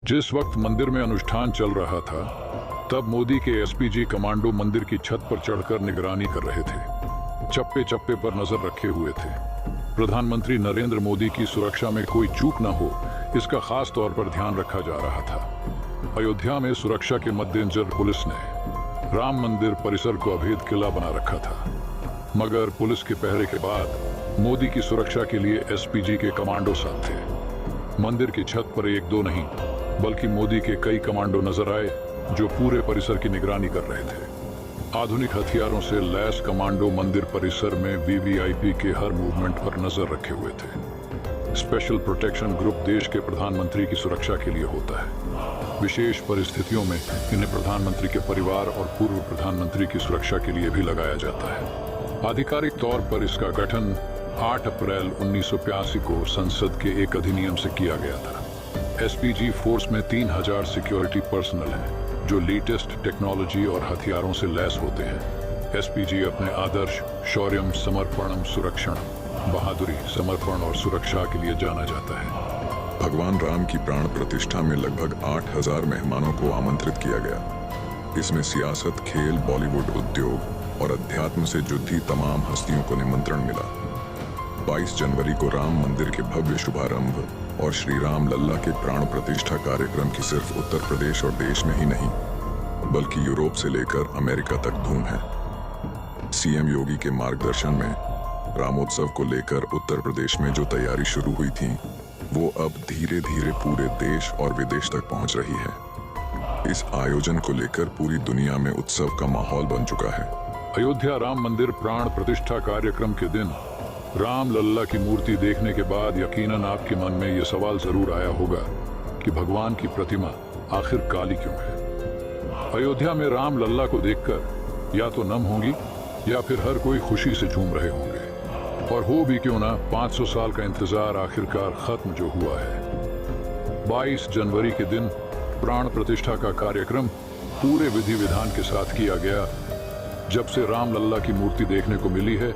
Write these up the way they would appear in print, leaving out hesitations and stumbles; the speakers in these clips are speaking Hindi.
जिस वक्त मंदिर में अनुष्ठान चल रहा था, तब मोदी के एसपीजी कमांडो मंदिर की छत पर चढ़कर निगरानी कर रहे थे। चप्पे चप्पे पर नजर रखे हुए थे। प्रधानमंत्री नरेंद्र मोदी की सुरक्षा में कोई चूक न हो, इसका खास तौर पर ध्यान रखा जा रहा था। अयोध्या में सुरक्षा के मद्देनजर पुलिस ने राम मंदिर परिसर को अभेद किला बना रखा था, मगर पुलिस के पहरे के बाद मोदी की सुरक्षा के लिए एसपीजी के कमांडो साथ थे। मंदिर की छत पर एक दो नहीं, बल्कि मोदी के कई कमांडो नजर आए, जो पूरे परिसर की निगरानी कर रहे थे। आधुनिक हथियारों से लैस कमांडो मंदिर परिसर में वीवीआईपी के हर मूवमेंट पर नजर रखे हुए थे। स्पेशल प्रोटेक्शन ग्रुप देश के प्रधानमंत्री की सुरक्षा के लिए होता है। विशेष परिस्थितियों में इन्हें प्रधानमंत्री के परिवार और पूर्व प्रधानमंत्री की सुरक्षा के लिए भी लगाया जाता है। आधिकारिक तौर पर इसका गठन 8 अप्रैल 1985 को संसद के एक अधिनियम से किया गया था। एसपीजी फोर्स में 3000 सिक्योरिटी पर्सनल हैं, जो लेटेस्ट टेक्नोलॉजी और हथियारों से लैस होते हैं। एसपीजी अपने आदर्श शौर्यम, समर्पणम, सुरक्षण, बहादुरी, समर्पण और सुरक्षा के लिए जाना जाता है। भगवान राम की प्राण प्रतिष्ठा में लगभग 8000 मेहमानों को आमंत्रित किया गया। इसमें सियासत, खेल, बॉलीवुड, उद्योग और अध्यात्म से जुड़ी तमाम हस्तियों को निमंत्रण मिला। 22 जनवरी को राम मंदिर के भव्य शुभारंभ और श्री राम लल्ला के प्राण प्रतिष्ठा कार्यक्रम की सिर्फ उत्तर प्रदेश और देश में ही नहीं, बल्कि यूरोप से लेकर अमेरिका तक धूम है। सीएम योगी के मार्गदर्शन में रामोत्सव को लेकर उत्तर प्रदेश में जो तैयारी शुरू हुई थी, वो अब धीरे धीरे पूरे देश और विदेश तक पहुंच रही है। इस आयोजन को लेकर पूरी दुनिया में उत्सव का माहौल बन चुका है। अयोध्या राम मंदिर प्राण प्रतिष्ठा कार्यक्रम के दिन राम लल्ला की मूर्ति देखने के बाद यकीनन आपके मन में यह सवाल जरूर आया होगा कि भगवान की प्रतिमा आखिर काली क्यों है। अयोध्या में राम लल्ला को देखकर या तो नम होंगी या फिर हर कोई खुशी से झूम रहे होंगे। और हो भी क्यों ना, 500 साल का इंतजार आखिरकार खत्म जो हुआ है। 22 जनवरी के दिन प्राण प्रतिष्ठा का कार्यक्रम पूरे विधि विधान के साथ किया गया। जब से राम लल्ला की मूर्ति देखने को मिली है,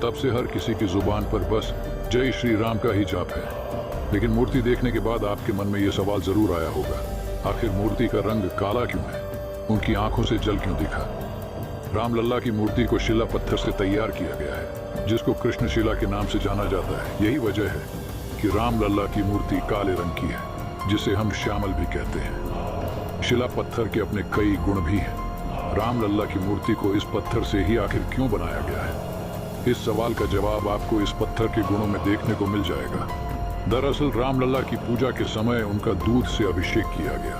तब से हर किसी की जुबान पर बस जय श्री राम का ही जाप है। लेकिन मूर्ति देखने के बाद आपके मन में यह सवाल जरूर आया होगा, आखिर मूर्ति का रंग काला क्यों है, उनकी आंखों से जल क्यों दिखा। राम लल्ला की मूर्ति को शिला पत्थर से तैयार किया गया है, जिसको कृष्ण शिला के नाम से जाना जाता है। यही वजह है कि राम लल्ला की मूर्ति काले रंग की है, जिसे हम श्यामल भी कहते हैं। शिला पत्थर के अपने कई गुण भी हैं। राम लल्ला की मूर्ति को इस पत्थर से ही आखिर क्यों बनाया गया है? इस सवाल का जवाब आपको इस पत्थर के गुणों में देखने को मिल जाएगा। दरअसल राम लल्ला की पूजा के समय उनका दूध से अभिषेक किया गया।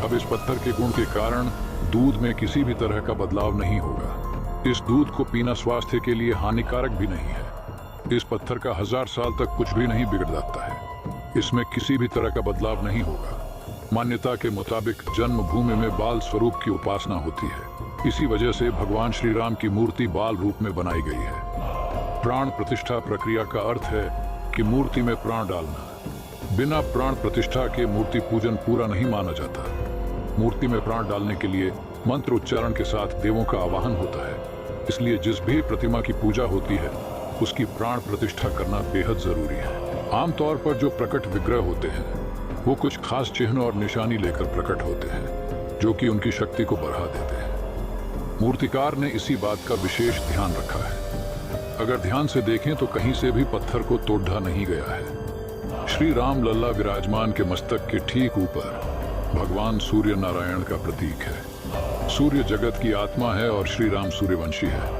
अब इस पत्थर के गुण के कारण दूध में किसी भी तरह का बदलाव नहीं होगा। इस दूध को पीना स्वास्थ्य के लिए हानिकारक भी नहीं है। इस पत्थर का 1000 साल तक कुछ भी नहीं बिगड़ जाता है। इसमें किसी भी तरह का बदलाव नहीं होगा। मान्यता के मुताबिक जन्मभूमि में बाल स्वरूप की उपासना होती है। इसी वजह से भगवान श्री राम की मूर्ति बाल रूप में बनाई गई है। प्राण प्रतिष्ठा प्रक्रिया का अर्थ है कि मूर्ति में प्राण डालना। बिना प्राण प्रतिष्ठा के मूर्ति पूजन पूरा नहीं माना जाता। मूर्ति में प्राण डालने के लिए मंत्र उच्चारण के साथ देवों का आवाहन होता है। इसलिए जिस भी प्रतिमा की पूजा होती है, उसकी प्राण प्रतिष्ठा करना बेहद जरूरी है। आमतौर पर जो प्रकट विग्रह होते हैं, वो कुछ खास चिन्ह और निशानी लेकर प्रकट होते हैं, जो कि उनकी शक्ति को बढ़ा देते हैं। मूर्तिकार ने इसी बात का विशेष ध्यान रखा है। अगर ध्यान से देखें तो कहीं से भी पत्थर को तोड़ा नहीं गया है। श्री राम लल्ला विराजमान के मस्तक के ठीक ऊपर भगवान सूर्य नारायण का प्रतीक है। सूर्य जगत की आत्मा है और श्री राम सूर्यवंशी है,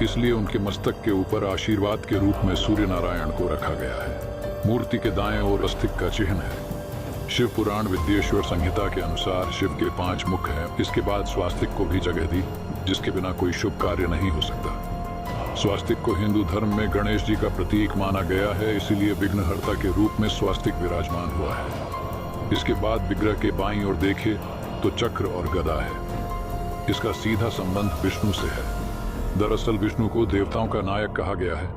इसलिए उनके मस्तक के ऊपर आशीर्वाद के रूप में सूर्य नारायण को रखा गया है। मूर्ति के दाएं ओर अस्तिक का चिन्ह है। शिव पुराण विद्येश्वर संहिता के अनुसार शिव के 5 मुख हैं। इसके बाद स्वास्तिक को भी जगह दी, जिसके बिना कोई शुभ कार्य नहीं हो सकता। स्वास्तिक को हिंदू धर्म में गणेश जी का प्रतीक माना गया है, इसीलिए विघ्नहर्ता के रूप में स्वास्तिक विराजमान हुआ है। इसके बाद विग्रह के बाईं ओर देखे तो चक्र और गदा है। इसका सीधा संबंध विष्णु से है। दरअसल विष्णु को देवताओं का नायक कहा गया है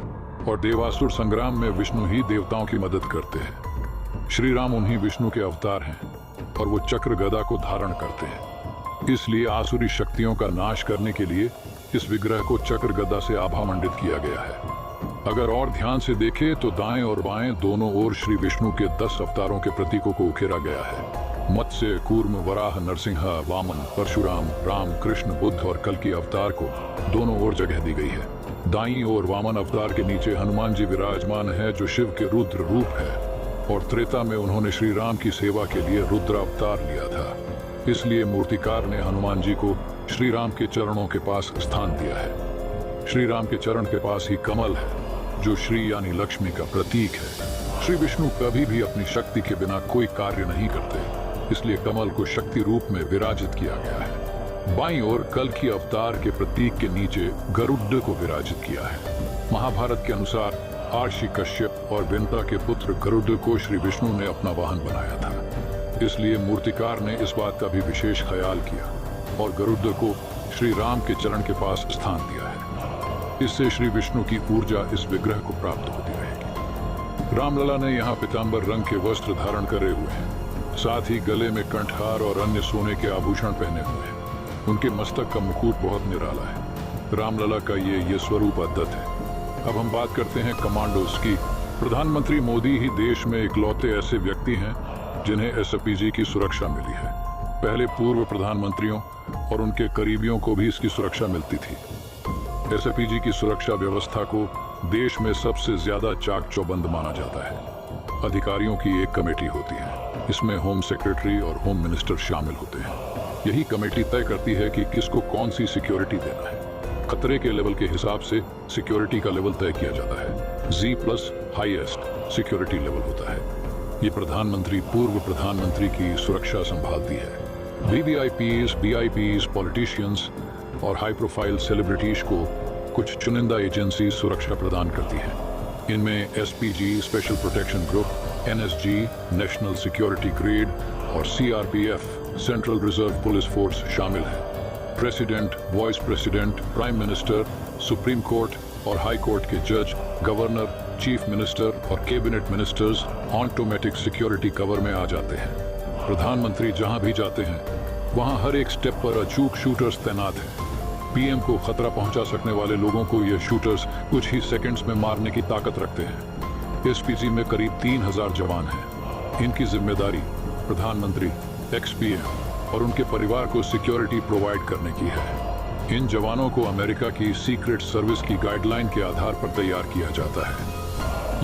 और देवासुर संग्राम में विष्णु ही देवताओं की मदद करते हैं। श्री राम उन्हीं विष्णु के अवतार हैं और वो चक्र गदा को धारण करते हैं। इसलिए आसुरी शक्तियों का नाश करने के लिए इस विग्रह को चक्र गदा से आभामंडित किया गया है। अगर और ध्यान से देखें तो दाएं और बाएं दोनों ओर श्री विष्णु के 10 अवतारों के प्रतीकों को उकेरा गया है। मत्स्य, कूर्म, वराह, नरसिंह, वामन, परशुराम, राम, कृष्ण, बुद्ध और कल्कि अवतार को दोनों ओर जगह दी गई है। दाईं ओर वामन अवतार के नीचे हनुमान जी विराजमान है, जो शिव के रुद्र रूप है, और त्रेता में उन्होंने श्री राम की सेवा के लिए रुद्र अवतार लिया था। इसलिए मूर्तिकार ने हनुमान जी को श्री राम के चरणों के पास स्थान दिया है। श्री राम के चरण के पास ही कमल है, जो श्री यानी लक्ष्मी का प्रतीक है। श्री विष्णु कभी भी अपनी शक्ति के बिना कोई कार्य नहीं करते, इसलिए कमल को शक्ति रूप में विराजित किया गया है। बाईं ओर कल्कि अवतार के प्रतीक के नीचे गरुड़ को विराजित किया है। महाभारत के अनुसार आर्षि, कश्यप और विंता के पुत्र गरुड़ को श्री विष्णु ने अपना वाहन बनाया था। इसलिए मूर्तिकार ने इस बात का भी विशेष ख्याल किया और गरुड़ को श्री राम के चरण के पास स्थान दिया है। इससे श्री विष्णु की ऊर्जा इस विग्रह को प्राप्त होती रहेगी। रामलला ने यहाँ पीतांबर रंग के वस्त्र धारण करे हुए हैं, साथ ही गले में कंठहार और अन्य सोने के आभूषण पहने हुए हैं। उनके मस्तक का मुकुट बहुत निराला है। रामलला का ये स्वरूप अद्भुत है। अब हम बात करते हैं कमांडोज की। प्रधानमंत्री मोदी ही देश में इकलौते ऐसे व्यक्ति हैं जिन्हें एसपीजी की सुरक्षा मिली है। पहले पूर्व प्रधानमंत्रियों और उनके करीबियों को भी इसकी सुरक्षा मिलती थी। एसपीजी की सुरक्षा व्यवस्था को देश में सबसे ज्यादा चाक चौबंद माना जाता है। अधिकारियों की एक कमेटी होती है, इसमें होम सेक्रेटरी और होम मिनिस्टर शामिल होते हैं। यही कमेटी तय करती है कि किसको कौन सी सिक्योरिटी देना है। खतरे के लेवल के हिसाब से सिक्योरिटी का लेवल तय किया जाता है। G+ हाईएस्ट सिक्योरिटी लेवल होता है। ये प्रधानमंत्री पूर्व प्रधानमंत्री की सुरक्षा संभालती है। VVIPs, VIPs, पॉलिटिशियंस और हाई प्रोफाइल सेलिब्रिटीज को कुछ चुनिंदा एजेंसी सुरक्षा प्रदान करती हैं। इनमें SPG special protection group, NSG national security grade और CRPF central reserve police force शामिल है। President, vice president, prime minister, supreme court और हाई कोर्ट के जज, गवर्नर, चीफ मिनिस्टर और cabinet ministers automatic security cover में आ जाते हैं। प्रधानमंत्री जहां भी जाते हैं वहां हर एक स्टेप पर अचूक शूटर्स तैनात हैं। पीएम को खतरा पहुंचा सकने वाले लोगों को ये शूटर्स कुछ ही सेकंड्स में मारने की ताकत रखते हैं। एसपीजी में करीब 3000 जवान हैं। इनकी जिम्मेदारी प्रधानमंत्री, एक्स-पीएम और उनके परिवार को सिक्योरिटी प्रोवाइड करने की है। इन जवानों को अमेरिका की सीक्रेट सर्विस की गाइडलाइन के आधार पर तैयार किया जाता है।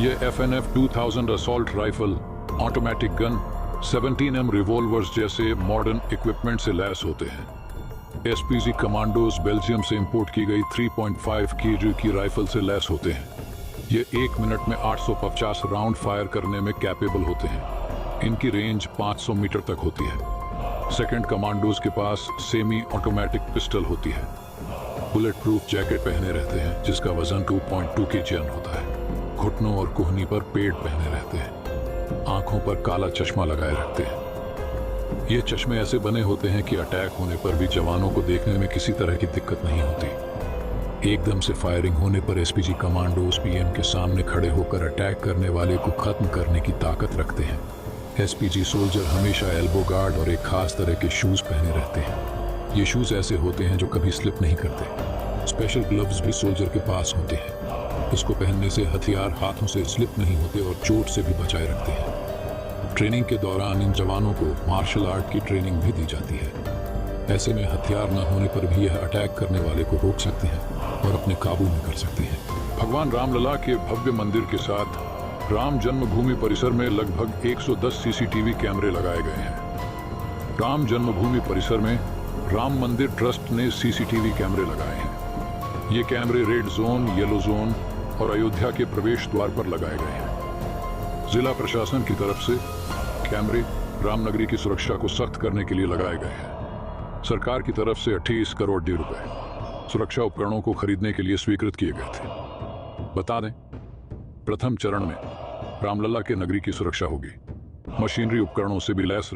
ये FNF 2000 assault rifle, automatic gun, 17M revolvers जैसे मॉडर्न इक्विपमेंट से लैस होते हैं। एसपीजी कमांडोज बेल्जियम से इंपोर्ट की गई 3.5 kg की राइफल से लैस होते हैं। ये 1 मिनट में 850 राउंड फायर करने में कैपेबल होते हैं। इनकी रेंज 500 मीटर तक होती है। सेकंड कमांडोज के पास सेमी ऑटोमेटिक पिस्टल होती है। बुलेट प्रूफ जैकेट पहने रहते हैं जिसका वजन 2.2 kg होता है। घुटनों और कोहनी पर पेड़ पहने रहते हैं। आंखों पर काला चश्मा लगाए रखते हैं। ये चश्मे ऐसे बने होते हैं कि अटैक होने पर भी जवानों को देखने में किसी तरह की दिक्कत नहीं होती। एकदम से फायरिंग होने पर एसपीजी कमांडोज पीएम के सामने खड़े होकर अटैक करने वाले को खत्म करने की ताकत रखते हैं। एसपीजी सोल्जर हमेशा एल्बो गार्ड और एक खास तरह के शूज पहने रहते हैं। ये शूज ऐसे होते हैं जो कभी स्लिप नहीं करते। स्पेशल ग्लव्स भी सोल्जर के पास होते हैं। इसको पहनने से हथियार हाथों से स्लिप नहीं होते और चोट से भी बचाए रखते हैं। ट्रेनिंग के दौरान इन जवानों को मार्शल आर्ट की ट्रेनिंग भी दी जाती है। ऐसे में हथियार न होने पर भी यह अटैक करने वाले को रोक सकते हैं और अपने काबू में कर सकते हैं। भगवान रामलला के भव्य मंदिर के साथ राम जन्मभूमि परिसर में लगभग 110 CCTV कैमरे लगाए गए हैं। राम जन्मभूमि परिसर में राम मंदिर ट्रस्ट ने CCTV कैमरे लगाए हैं। ये कैमरे रेड जोन, येलो जोन और अयोध्या के प्रवेश द्वार पर लगाए गए हैं। जिला प्रशासन की तरफ से कैमरे रामनगरी की सुरक्षा को सख्त करने के लिए लगाए गए हैं। सरकार की तरफ से 28 करोड़ रुपए सुरक्षा उपकरणों को खरीदने के लिए स्वीकृत किए गए थे। बता दें, प्रथम चरण में रामलला के नगरी की सुरक्षा होगी। मशीनरी उपकरणों से भी लैस